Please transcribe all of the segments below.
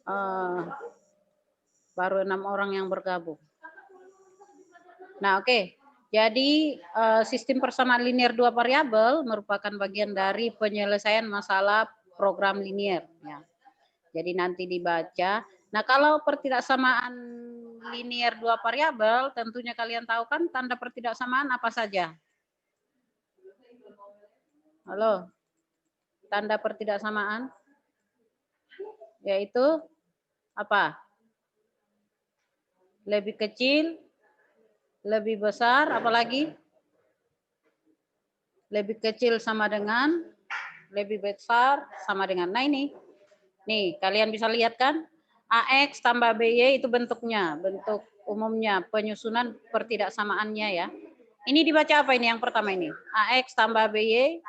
Eh, baru 6 orang yang bergabung. Nah, oke. Jadi sistem persamaan linear dua variabel merupakan bagian dari penyelesaian masalah program linear. Ya. Jadi nanti dibaca. Nah, kalau pertidaksamaan linear dua variabel, tentunya kalian tahu kan tanda pertidaksamaan apa saja? Halo, tanda pertidaksamaan yaitu apa? Lebih kecil, lebih besar, apalagi? Lebih kecil sama dengan, lebih besar sama dengan. Nah ini, nih kalian bisa lihat kan? AX tambah BY itu bentuknya, bentuk umumnya, penyusunan pertidaksamaannya ya. Ini dibaca apa ini yang pertama ini? AX tambah BY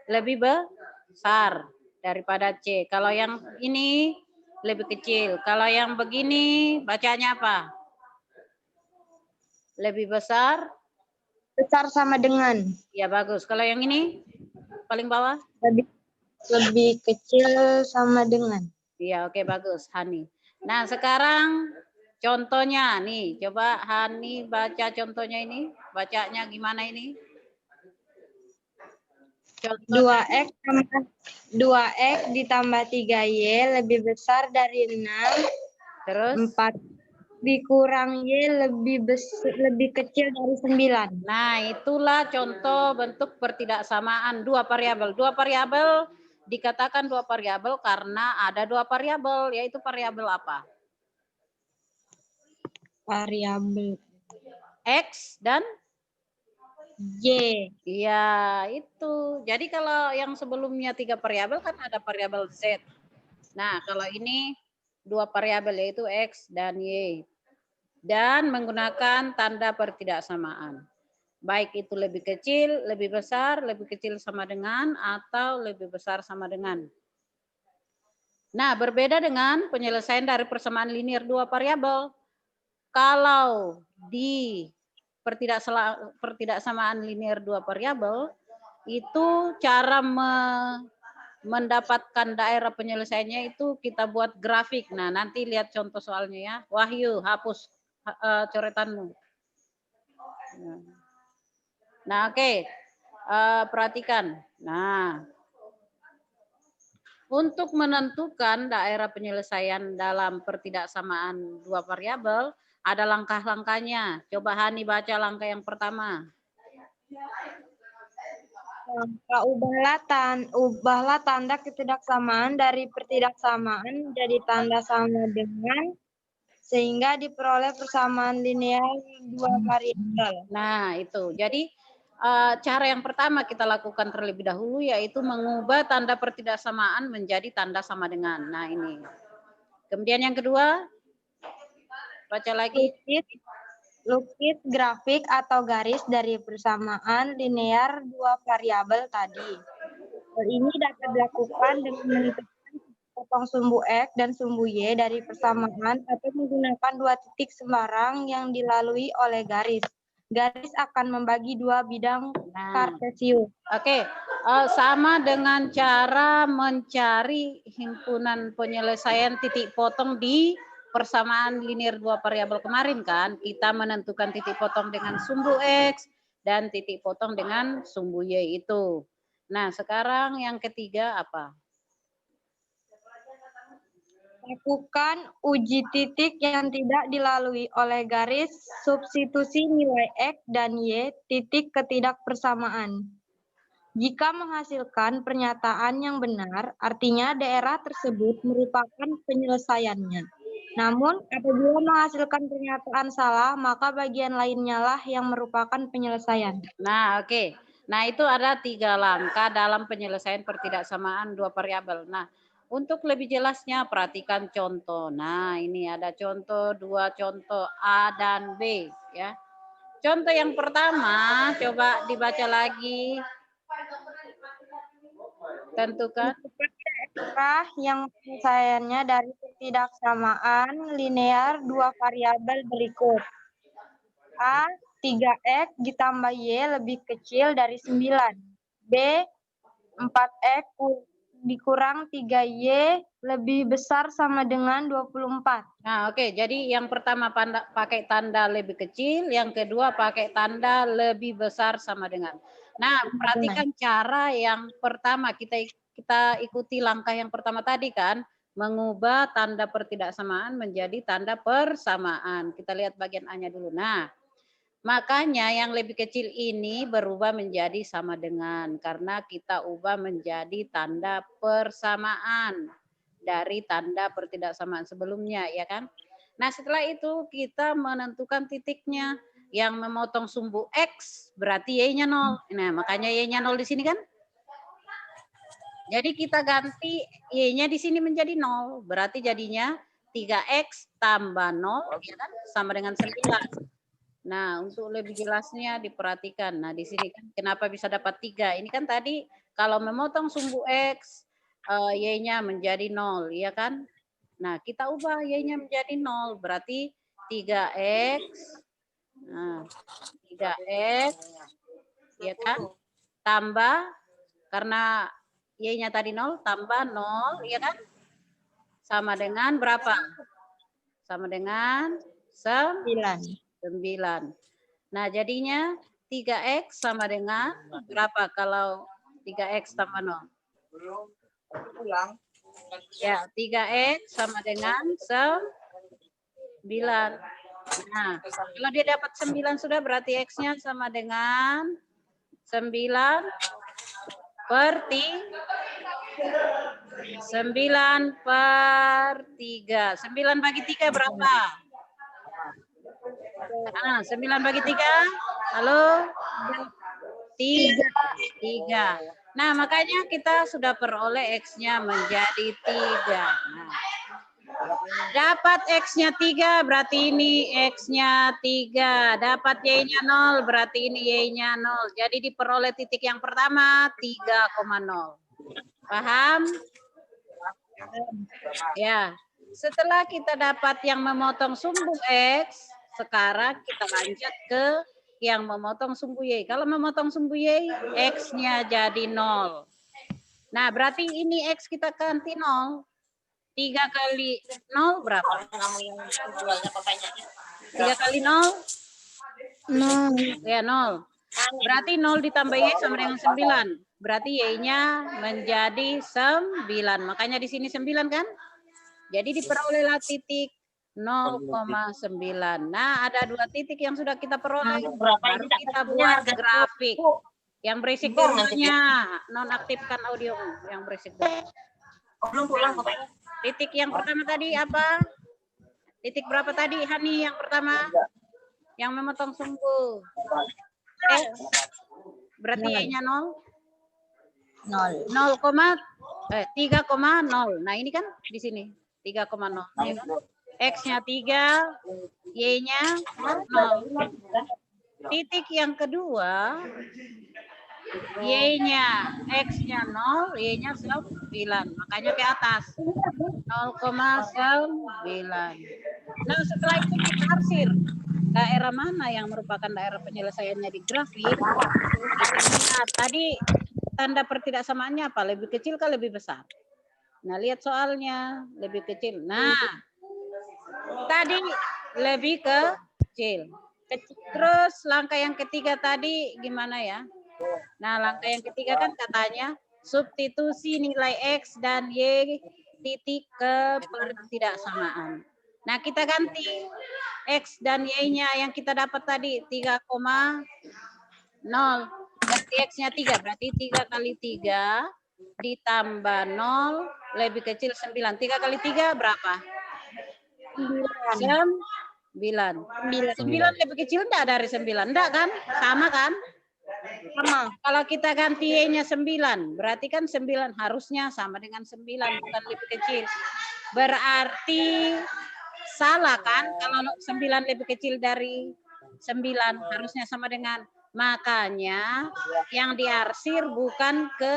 lebih besar daripada C. Kalau yang ini lebih kecil. Kalau yang begini bacanya apa? Lebih besar. Besar sama dengan. Ya bagus. Kalau yang ini paling bawah? Lebih kecil sama dengan. Iya, oke bagus, Hani. Nah, sekarang contohnya nih, coba Hani baca contohnya ini. Bacanya gimana ini? Contohnya 2X tambah 2X ditambah 3Y lebih besar dari 6. terus 4 dikurang Y lebih kecil dari 9. nah, itulah contoh bentuk pertidaksamaan dua variabel. Dua variabel dikatakan dua variabel karena ada dua variabel, yaitu variabel apa? Variabel X dan Y. iya, itu. Jadi kalau yang sebelumnya 3 variabel kan ada variabel Z. Nah, kalau ini dua variabel yaitu X dan Y. Dan menggunakan tanda pertidaksamaan. Baik itu lebih kecil, lebih besar, lebih kecil sama dengan, atau lebih besar sama dengan. Nah, berbeda dengan penyelesaian dari persamaan linear dua variabel. Kalau di pertidaksamaan linear dua variabel, itu cara mendapatkan daerah penyelesaiannya itu kita buat grafik. Nah, nanti lihat contoh soalnya ya. Wahyu, hapus coretanmu. Nah, oke. Perhatikan. Nah, untuk menentukan daerah penyelesaian dalam pertidaksamaan dua variabel, ada langkah-langkahnya. Coba Hani baca langkah yang pertama. Ubahlah tanda ketidaksamaan dari pertidaksamaan jadi tanda sama dengan sehingga diperoleh persamaan linear dua variabel. Nah, itu. Jadi cara yang pertama kita lakukan terlebih dahulu yaitu mengubah tanda pertidaksamaan menjadi tanda sama dengan. Nah, ini. Kemudian yang kedua, baca lagi. Lukis grafik atau garis dari persamaan linear dua variabel tadi. Hal ini dapat dilakukan dengan menentukan potong sumbu X dan sumbu Y dari persamaan atau menggunakan dua titik sembarang yang dilalui oleh garis. Garis akan membagi dua bidang kartesius. Oke, sama dengan cara mencari himpunan penyelesaian titik potong di persamaan linear dua variabel kemarin kan, kita menentukan titik potong dengan sumbu X dan titik potong dengan sumbu Y itu. Nah, sekarang yang ketiga apa? Lakukan uji titik yang tidak dilalui oleh garis substitusi nilai X dan Y titik ketidakpersamaan. Jika menghasilkan pernyataan yang benar, artinya daerah tersebut merupakan penyelesaiannya. Namun, apabila menghasilkan pernyataan salah, maka bagian lainnya lah yang merupakan penyelesaian. Nah, oke. Nah, itu ada 3 langkah dalam penyelesaian pertidaksamaan dua variabel. Nah, untuk lebih jelasnya perhatikan contoh. Nah, ini ada contoh, 2 contoh A dan B ya. Contoh yang pertama coba dibaca lagi. Tentukan daerah yang penyelesaiannya dari ketidaksamaan linear dua variabel berikut. A, 3X ditambah Y lebih kecil dari 9. B, 4X dikurang 3Y lebih besar sama dengan 24. Nah, oke. Jadi yang pertama pakai tanda lebih kecil, yang kedua pakai tanda lebih besar sama dengan. Nah, perhatikan cara yang pertama, kita ikuti langkah yang pertama tadi kan, mengubah tanda pertidaksamaan menjadi tanda persamaan. Kita lihat bagian A-nya dulu. Nah, makanya yang lebih kecil ini berubah menjadi sama dengan, karena kita ubah menjadi tanda persamaan dari tanda pertidaksamaan sebelumnya, ya kan? Nah, setelah itu kita menentukan titiknya. Yang memotong sumbu X berarti Y-nya 0. Nah, makanya Y-nya 0 di sini kan? Jadi kita ganti Y-nya di sini menjadi 0. Berarti jadinya 3X tambah 0 ya kan? Sama dengan 9. Nah, untuk lebih jelasnya diperhatikan. Nah, di sini kan kenapa bisa dapat 3? Ini kan tadi kalau memotong sumbu X, Y-nya menjadi 0, ya kan? Nah, kita ubah Y-nya menjadi 0, berarti 3X. Nah, 3X, ya kan? Tambah, karena Y-nya tadi 0, tambah 0, ya kan? Sama dengan berapa? Sama dengan 9. Nah, jadinya 3X sama dengan berapa kalau 3X tambah 0? Ya, 3X sama dengan 9. Nah, kalau dia dapat 9 sudah berarti X-nya sama dengan 9 per 3. 9 bagi 3 berapa? 9 bagi 3. Halo? 3. Nah, makanya kita sudah peroleh X-nya menjadi 3. Nah, dapat X-nya 3, berarti ini X-nya 3. Dapat Y-nya 0, berarti ini Y-nya 0. Jadi diperoleh titik yang pertama 3,0. Paham? Ya. Setelah kita dapat yang memotong sumbu X, sekarang kita lanjut ke yang memotong sumbu Y. Kalau memotong sumbu Y, X-nya jadi 0. Nah, berarti ini X kita ganti 0. 3 kali 0 berapa? 3 kali 0? 0. Ya, 0. Berarti 0 ditambah Y sama dengan 9. Berarti Y-nya menjadi 9. Makanya di sini 9 kan? Jadi diperolehlah titik 0,9. Nah, ada 2 titik yang sudah kita peroleh. Baru kita buat grafik. Yang berisik di rumahnya, nonaktifkan audio yang berisik. Belum pulang katanya. Titik yang pertama tadi apa? Titik berapa tadi, Hani, yang pertama? Yang memotong sumbu. Berarti Y-nya 0? 3,0. Nah, ini kan di sini 3,0. Ya kan? X-nya 3, Y-nya 0. Titik yang kedua, Y-nya, X-nya 0, Y-nya 9. Makanya ke atas. 0,9. Nah, setelah itu kita arsir. Daerah mana yang merupakan daerah penyelesaiannya di grafik? Kita lihat tadi tanda pertidaksamaannya apa? Lebih kecil kah lebih besar? Nah, lihat soalnya. Lebih kecil. Nah, tadi lebih kecil. Terus langkah yang ketiga tadi gimana ya? Nah, langkah yang ketiga kan katanya substitusi nilai X dan Y titik ke pertidaksamaan. Nah, kita ganti X dan Y-nya yang kita dapat tadi 3,0. Ganti X-nya 3, berarti 3 kali 3 ditambah 0 lebih kecil 9. 3 kali 3 berapa? 9. 9 lebih kecil enggak dari 9? Enggak kan? Sama kan? Sama. Kalau kita ganti Y-nya 9, berarti kan 9 harusnya sama dengan 9, bukan lebih kecil. Berarti salah kan? Kalau 9 lebih kecil dari 9, harusnya sama dengan. Makanya yang diarsir bukan ke,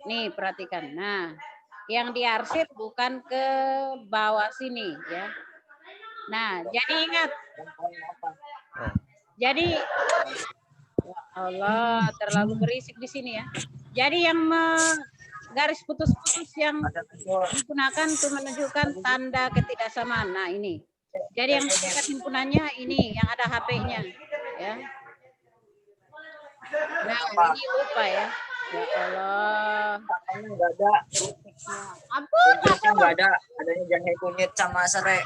nih perhatikan. Nah, yang diarsir bukan ke bawah sini ya. Nah, jadi ingat. Jadi ya Allah, terlalu berisik di sini ya. Jadi yang garis putus-putus yang digunakan untuk menunjukkan tanda ketidaksamaan. Nah, ini. Jadi yang dekat himpunannya ini, yang ada HP-nya. Ya. Nah, ini lupa ya. Ya Allah. Enggak ada. Ampun, Tugasnya enggak ada. Adanya jahe kunyit sama serai.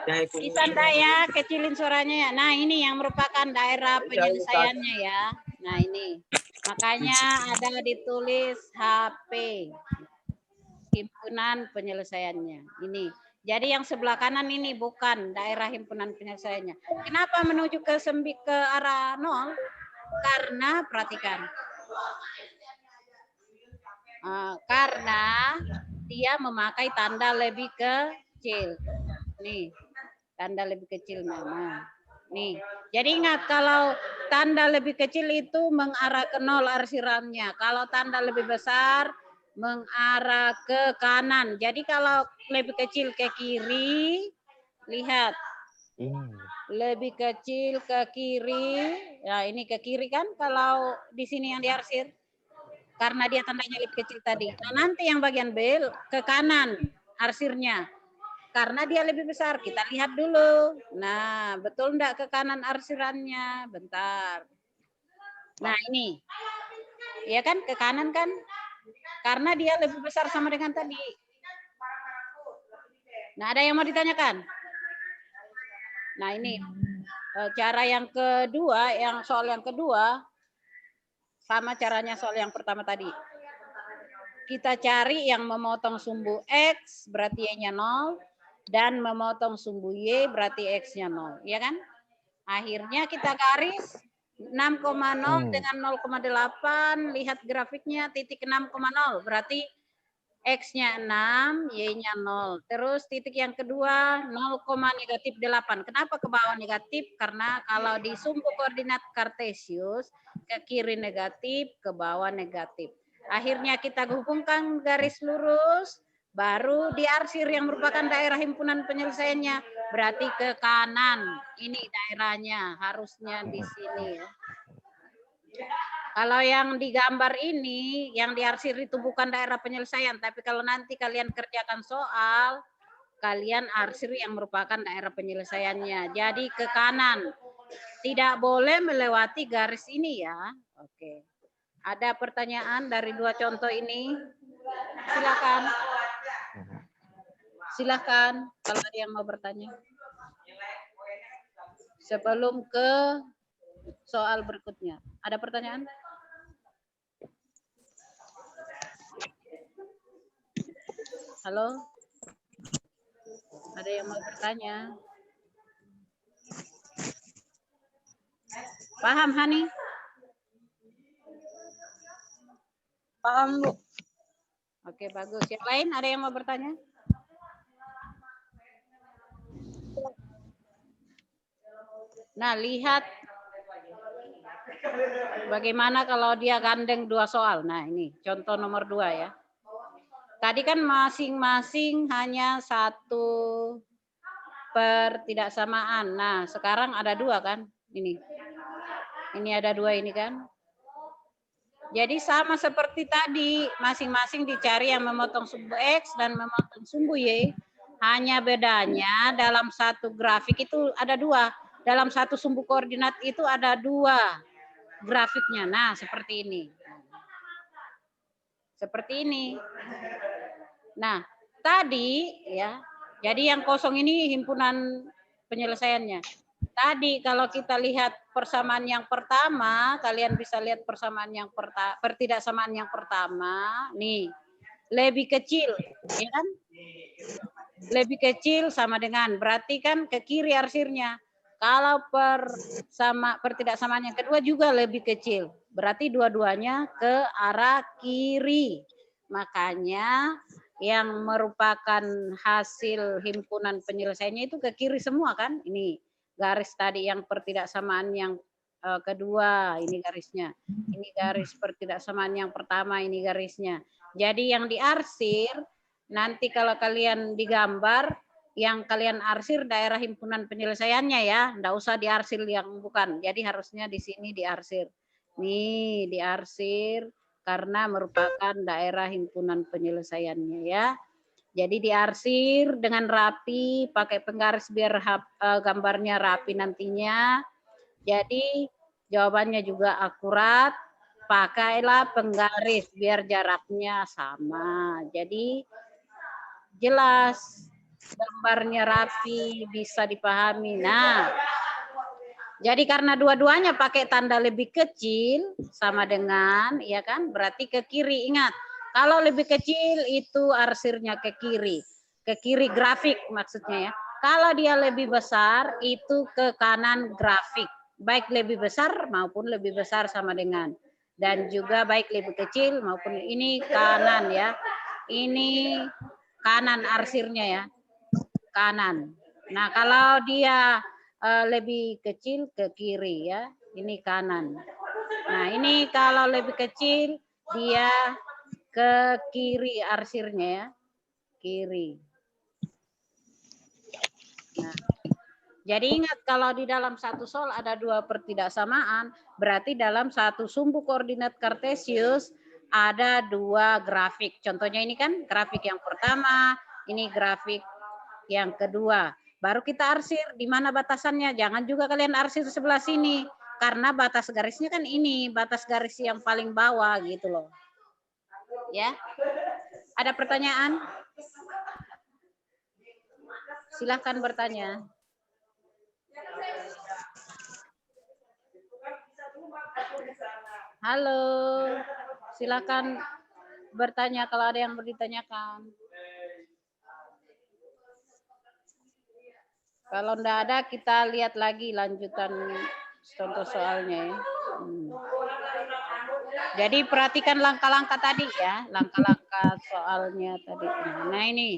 Jahe kunyit. Ditanda ya, kecilin suaranya ya. Nah, ini yang merupakan daerah penyelesaiannya ya. Nah, ini. Makanya ada ditulis HP. Himpunan penyelesaiannya. Ini. Jadi yang sebelah kanan ini bukan daerah himpunan penyelesaiannya. Kenapa menuju ke arah 0? Karena perhatikan. Karena dia memakai tanda lebih kecil. Nih, tanda lebih kecil nama. Nih, jadi ingat kalau tanda lebih kecil itu mengarah ke 0 arsirannya. Kalau tanda lebih besar mengarah ke kanan. Jadi kalau lebih kecil ke kiri, lihat. Lebih kecil ke kiri. Nah, ini ke kiri kan kalau di sini yang diarsir. Karena dia tandanya lebih kecil tadi. Nah, nanti yang bagian B ke kanan arsirnya. Karena dia lebih besar. Kita lihat dulu. Nah, betul enggak ke kanan arsirannya? Bentar. Nah, ini. Ya kan, ke kanan kan? Karena dia lebih besar sama dengan tadi. Nah, ada yang mau ditanyakan? Nah, ini cara yang kedua, soal yang kedua, sama caranya soal yang pertama tadi. Kita cari yang memotong sumbu X, berarti Y-nya 0, dan memotong sumbu Y, berarti X-nya 0. Ya kan? Akhirnya kita garis 6,0 dengan 0,8, lihat grafiknya, titik 6,0, berarti X-nya 6, Y-nya 0. Terus titik yang kedua 0,-8. Kenapa ke bawah negatif? Karena kalau di sumbu koordinat kartesius, ke kiri negatif, ke bawah negatif. Akhirnya kita hubungkan garis lurus, baru diarsir yang merupakan daerah himpunan penyelesaiannya. Berarti ke kanan. Ini daerahnya, harusnya di sini ya. Kalau yang digambar ini, yang diarsir itu bukan daerah penyelesaian, tapi kalau nanti kalian kerjakan soal, kalian arsir yang merupakan daerah penyelesaiannya. Jadi ke kanan. Tidak boleh melewati garis ini ya. Oke. Ada pertanyaan dari dua contoh ini? Silakan. Silakan kalau ada yang mau bertanya. Sebelum ke soal berikutnya. Ada pertanyaan? Halo? Ada yang mau bertanya? Paham, Hani? Paham, Bu. Oke, bagus. Yang lain ada yang mau bertanya? Nah, lihat bagaimana kalau dia gandeng dua soal. Nah, ini contoh nomor 2 ya. Tadi kan masing-masing hanya 1 pertidaksamaan. Nah, sekarang ada 2 kan? Ini. Ini ada 2 ini kan? Jadi sama seperti tadi, masing-masing dicari yang memotong sumbu X dan memotong sumbu Y. Hanya bedanya dalam satu grafik itu ada 2. Dalam satu sumbu koordinat itu ada 2 grafiknya. Nah, seperti ini. Seperti ini. Nah, tadi ya, jadi yang kosong ini himpunan penyelesaiannya. Tadi kalau kita lihat persamaan yang pertama, kalian bisa lihat persamaan yang pertidaksamaan yang pertama, nih. Lebih kecil, ya kan? Lebih kecil sama dengan, berarti kan ke kiri arsirnya. Kalau pertidaksamaan yang kedua juga lebih kecil, berarti dua-duanya ke arah kiri. Makanya yang merupakan hasil himpunan penyelesaiannya itu ke kiri semua kan? Ini garis tadi yang pertidaksamaan yang kedua, ini garisnya. Ini garis pertidaksamaan yang pertama, ini garisnya. Jadi yang diarsir, nanti kalau kalian digambar, yang kalian arsir daerah himpunan penyelesaiannya ya. Nggak usah diarsir yang bukan. Jadi harusnya di sini diarsir. Nih, diarsir karena merupakan daerah himpunan penyelesaiannya ya. Jadi diarsir dengan rapi, pakai penggaris biar gambarnya rapi nantinya. Jadi jawabannya juga akurat. Pakailah penggaris biar jaraknya sama. Jadi jelas, gambarnya rapi, bisa dipahami. Nah, jadi karena dua-duanya pakai tanda lebih kecil sama dengan, ya kan? Berarti ke kiri. Ingat, kalau lebih kecil itu arsirnya ke kiri grafik maksudnya ya. Kalau dia lebih besar itu ke kanan grafik, baik lebih besar maupun lebih besar sama dengan. Dan juga baik lebih kecil maupun ini kanan ya. Ini kanan arsirnya ya, kanan. Nah kalau dia lebih kecil ke kiri ya, ini kanan. Nah ini kalau lebih kecil dia ke kiri arsirnya ya, kiri. Nah, jadi ingat kalau di dalam satu sol ada dua pertidaksamaan, berarti dalam satu sumbu koordinat kartesius ada dua grafik. Contohnya ini kan grafik yang pertama, ini grafik yang kedua. Baru kita arsir di mana batasannya. Jangan juga kalian arsir sebelah sini. Karena batas garisnya kan ini, batas garis yang paling bawah gitu loh. Ya. Ada pertanyaan? Silahkan bertanya. Halo, silakan bertanya kalau ada yang mau ditanyakan. Kalau enggak ada, kita lihat lagi lanjutan contoh soalnya ya. Jadi perhatikan langkah-langkah tadi ya, langkah-langkah soalnya tadi. Nah ini.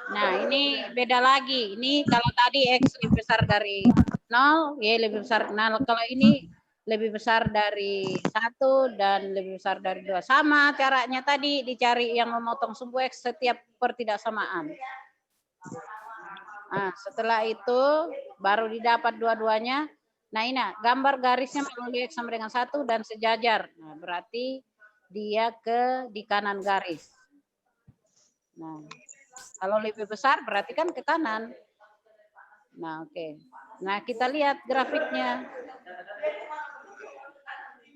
Nah ini beda lagi. Ini kalau tadi X lebih besar dari 0, Y lebih besar 0. Kalau ini lebih besar dari 1 dan lebih besar dari 2. Sama caranya tadi dicari yang memotong sumbu X setiap pertidaksamaan. Nah, setelah itu baru didapat dua-duanya. Nah ini gambar garisnya melalui X sama dengan 1 dan sejajar. Nah, berarti dia di kanan garis. Nah, kalau lebih besar berarti kan ke kanan. Nah, oke. Nah, kita lihat grafiknya.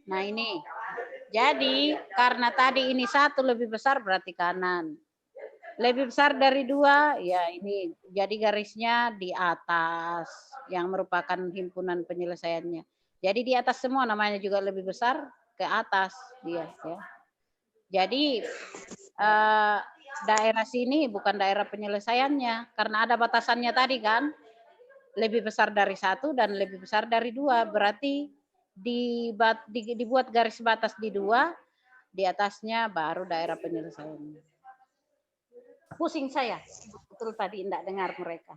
Nah, ini. Jadi, karena tadi ini 1 lebih besar berarti kanan. Lebih besar dari 2, ya ini. Jadi garisnya di atas yang merupakan himpunan penyelesaiannya. Jadi di atas semua namanya juga lebih besar ke atas dia ya. Jadi daerah sini bukan daerah penyelesaiannya karena ada batasannya tadi kan. Lebih besar dari 1 dan lebih besar dari 2, berarti dibuat garis batas di 2, di atasnya baru daerah penyelesaiannya. Pusing saya, betul tadi enggak dengar mereka.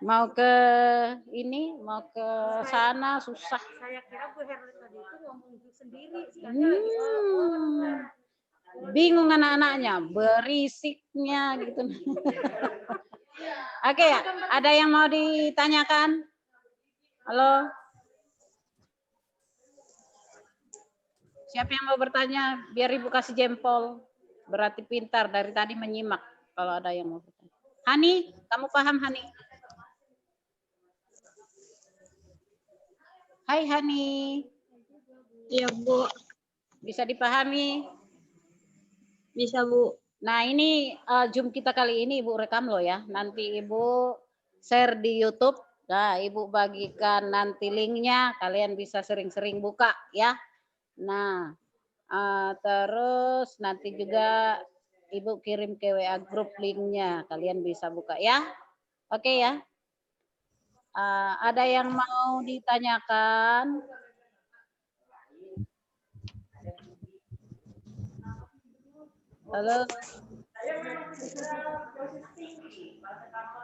Mau ke ini, mau ke sana susah. Saya kira Bu Herli tadi itu ngomong sendiri. Bingung anak-anaknya, berisiknya gitu. Oke, ada yang mau ditanyakan? Halo? Siapa yang mau bertanya? Biar Ibu kasih jempol. Berarti pintar, dari tadi menyimak. Kalau ada yang mau bertanya. Hani, kamu paham Hani? Hai Hani. Iya, Bu. Bisa dipahami? Bisa, Bu. Nah ini Zoom kita kali ini Ibu rekam loh ya. Nanti Ibu share di YouTube. Nah Ibu bagikan nanti linknya. Kalian bisa sering-sering buka ya. Nah terus nanti juga Ibu kirim ke WA grup linknya. Kalian bisa buka ya. Oke ya. Ada yang mau ditanyakan? Halo.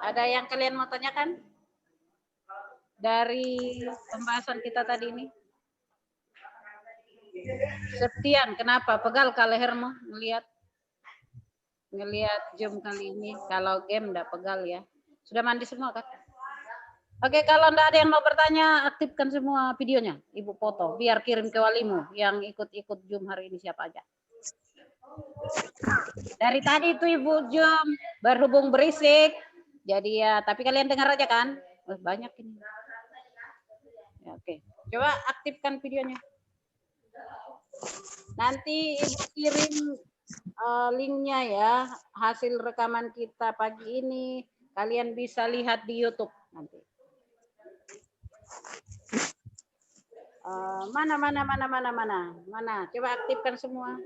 Ada yang kalian mau tanyakan? Dari pembahasan kita tadi ini? Septian, kenapa? Pegal kah lehermu ngelihat Zoom kali ini? Kalau game enggak pegal ya. Sudah mandi semua, Kak? Oke, kalau enggak ada yang mau bertanya, aktifkan semua videonya. Ibu foto, biar kirim ke walimu yang ikut-ikut Zoom hari ini siapa aja. Dari tadi itu Ibu Zoom berhubung berisik. Jadi ya, tapi kalian dengar aja kan? Oh, banyak ini. Ya, oke, coba aktifkan videonya. Nanti Ibu kirim linknya ya, hasil rekaman kita pagi ini. Kalian bisa lihat di YouTube nanti. Mana? Coba aktifkan semua.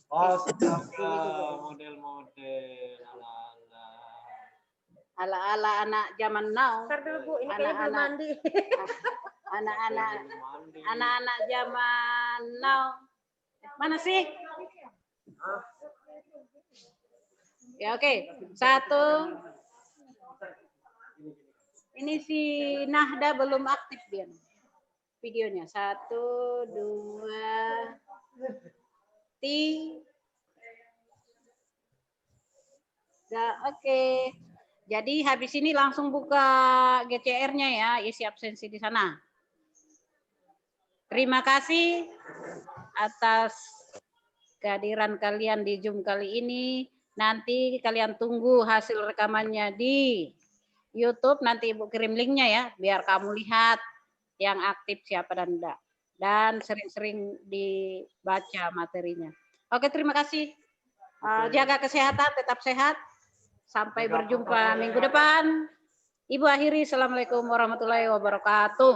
Astaga, model-model Ala-ala anak zaman now. Ntar dulu Bu, ini kayaknya belum mandi. Anak-anak zaman now. Mana sih? Ya oke. Satu. Ini si Nahda belum aktif dia. Videonya. 1, 2, 3. Oke. Jadi habis ini langsung buka GCR-nya ya, isi absensi di sana. Terima kasih atas kehadiran kalian di Zoom kali ini. Nanti kalian tunggu hasil rekamannya di YouTube. Nanti Ibu kirim linknya ya, biar kamu lihat yang aktif siapa dan enggak. Dan sering-sering dibaca materinya. Oke, terima kasih. Jaga kesehatan, tetap sehat. Sampai berjumpa minggu depan. Ibu akhiri, Assalamualaikum warahmatullahi wabarakatuh.